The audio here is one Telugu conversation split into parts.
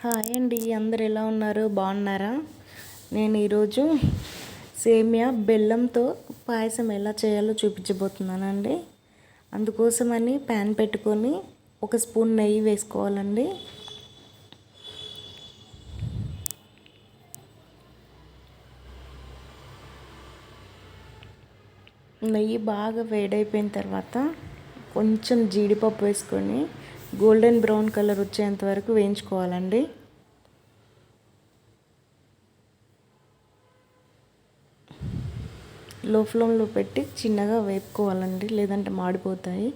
హాయ్ అండి, అందరు ఎలా ఉన్నారు? బాగున్నారా? నేను ఈరోజు సేమియా బెల్లంతో పాయసం ఎలా చేయాలో చూపించబోతున్నానండి. అందుకోసమని ప్యాన్ పెట్టుకొని ఒక స్పూన్ నెయ్యి వేసుకోవాలండి. నెయ్యి బాగా వేడైపోయిన తర్వాత కొంచెం జీడిపప్పు వేసుకొని గోల్డెన్ బ్రౌన్ కలర్ వచ్చేంత వరకు వేయించుకోవాలండి. లో ఫ్లేమ్లో పెట్టి చిన్నగా వేపుకోవాలండి, లేదంటే మాడిపోతాయి.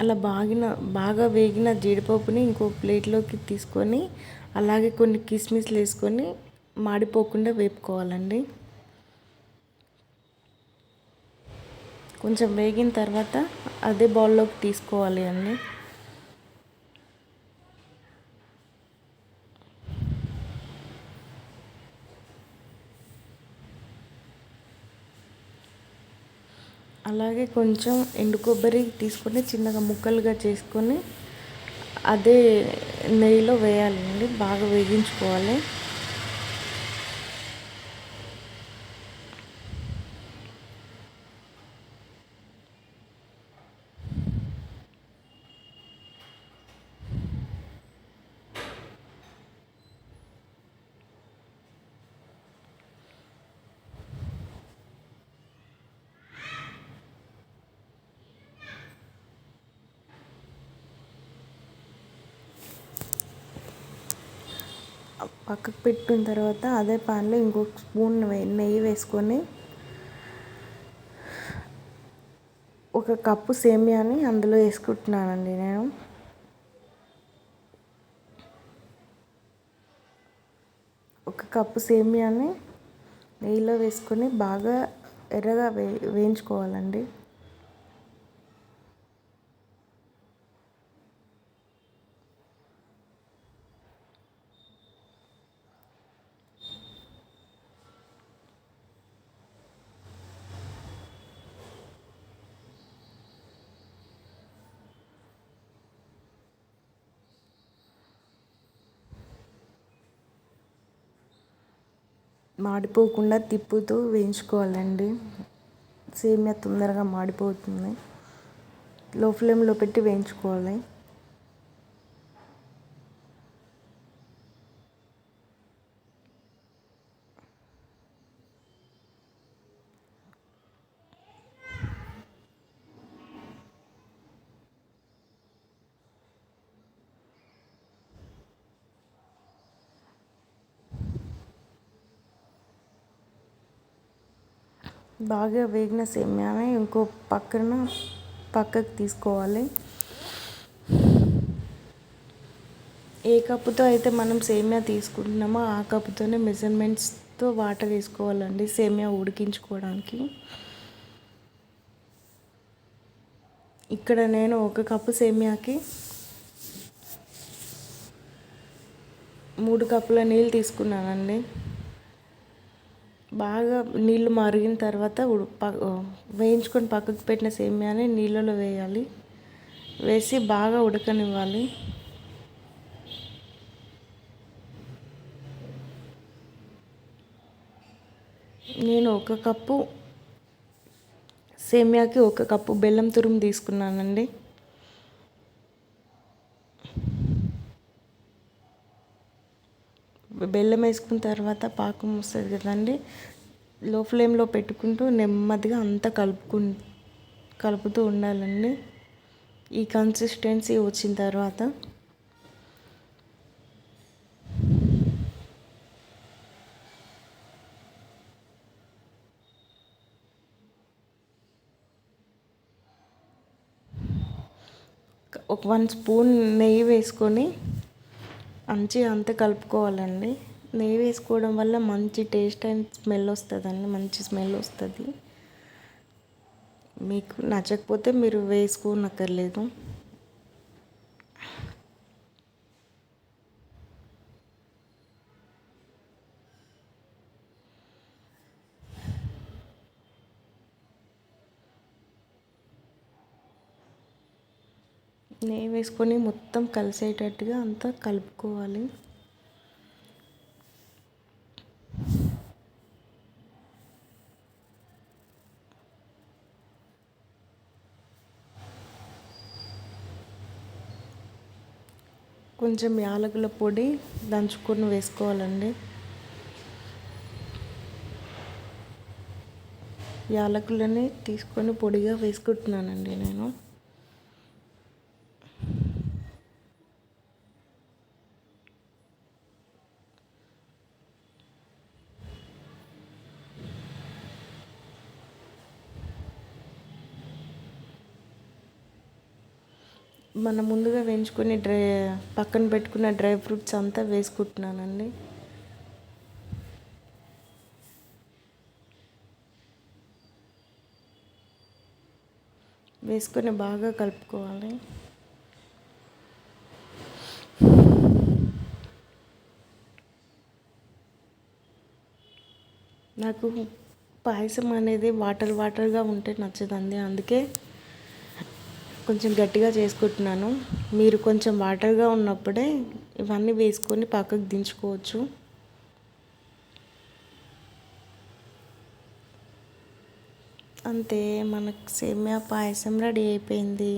అలా బాగా వేగిన జీడిపప్పుని ఇంకో ప్లేట్లోకి తీసుకొని అలాగే కొన్ని కిస్మిస్లు వేసుకొని మాడిపోకుండా వేపుకోవాలండి. కొంచెం వేగిన తర్వాత అదే బౌల్లోకి తీసుకోవాలి అండి. అలాగే కొంచెం ఎండు కొబ్బరి తీసుకొని చిన్నగా ముక్కలుగా చేసుకొని అదే నెయ్యిలో వేయాలండి, బాగా వేగించుకోవాలి. పక్కకు పెట్టిన తర్వాత అదే పాన్లో ఇంకొక స్పూన్ నెయ్యి వేసుకొని ఒక కప్పు సేమియాని అందులో వేసుకుంటున్నానండి నేను. ఒక కప్పు సేమియాని నెయ్యిలో వేసుకొని బాగా ఎర్రగా వేయించుకోవాలండి. మాడిపోకుండా తిప్పుతూ వేయించుకోవాలండి. సేమియా తొందరగా మాడిపోతుంది. లో ఫ్లేమ్లో పెట్టి వేయించుకోవాలి. బాగా వేగిన సేమియాని ఇంకో పక్కకు తీసుకోవాలి. ఏ కప్పుతో అయితే మనం సేమియా తీసుకుంటున్నామో ఆ కప్పుతోనే మెజర్మెంట్స్తో వాటర్ వేసుకోవాలండి సేమియా ఉడికించుకోవడానికి. ఇక్కడ నేను ఒక కప్పు సేమియాకి 3 కప్పుల నీళ్ళు తీసుకున్నానండి. బాగా నీళ్ళు మరిగిన తర్వాత వేయించుకొని పక్కకు పెట్టిన సేమియాని నీళ్ళలో వేయాలి. వేసి బాగా ఉడకనివ్వాలి. నేను ఒక కప్పు సేమియాకి 1 కప్పు బెల్లం తురుము తీసుకున్నానండి. బెల్లం వేసుకున్న తర్వాత పాకం వస్తుంది కదండి, లో ఫ్లేమ్లో పెట్టుకుంటూ నెమ్మదిగా అంతా కలుపుతూ ఉండాలండి. ఈ కన్సిస్టెన్సీ వచ్చిన తర్వాత ఒక 1 స్పూన్ నెయ్యి వేసుకొని అంతా కలుపుకోవాలండి. నెయ్యి వేసుకోవడం వల్ల మంచి టేస్ట్ అండ్ స్మెల్ వస్తుందండి, మంచి స్మెల్ వస్తుంది. మీకు నచ్చకపోతే మీరు వేసుకోనక్కర్లేదు. నెయ్యి వేసుకొని మొత్తం కలిసేటట్టుగా అంతా కలుపుకోవాలి. కొంచెం యాలకుల పొడి దంచుకొని వేసుకోవాలండి. యాలకులని తీసుకొని పొడిగా వేసుకుంటున్నానండి నేను. మనం ముందుగా వేయించుకొని పక్కన పెట్టుకున్న డ్రై ఫ్రూట్స్ అంతా వేసుకుంటున్నానండి. వేసుకొని బాగా కలుపుకోవాలి. నాకు పాయసం అనేది వాటర్గా ఉంటే నచ్చదండి, అందుకే కొంచెం గట్టిగా చేసుకుంటున్నాను. మీరు కొంచెం వాటర్గా ఉన్నప్పుడే ఇవన్నీ వేసుకొని పక్కకు దించుకోవచ్చు. అంతే, మనకు సేమియా పాయసం రెడీ అయిపోయింది.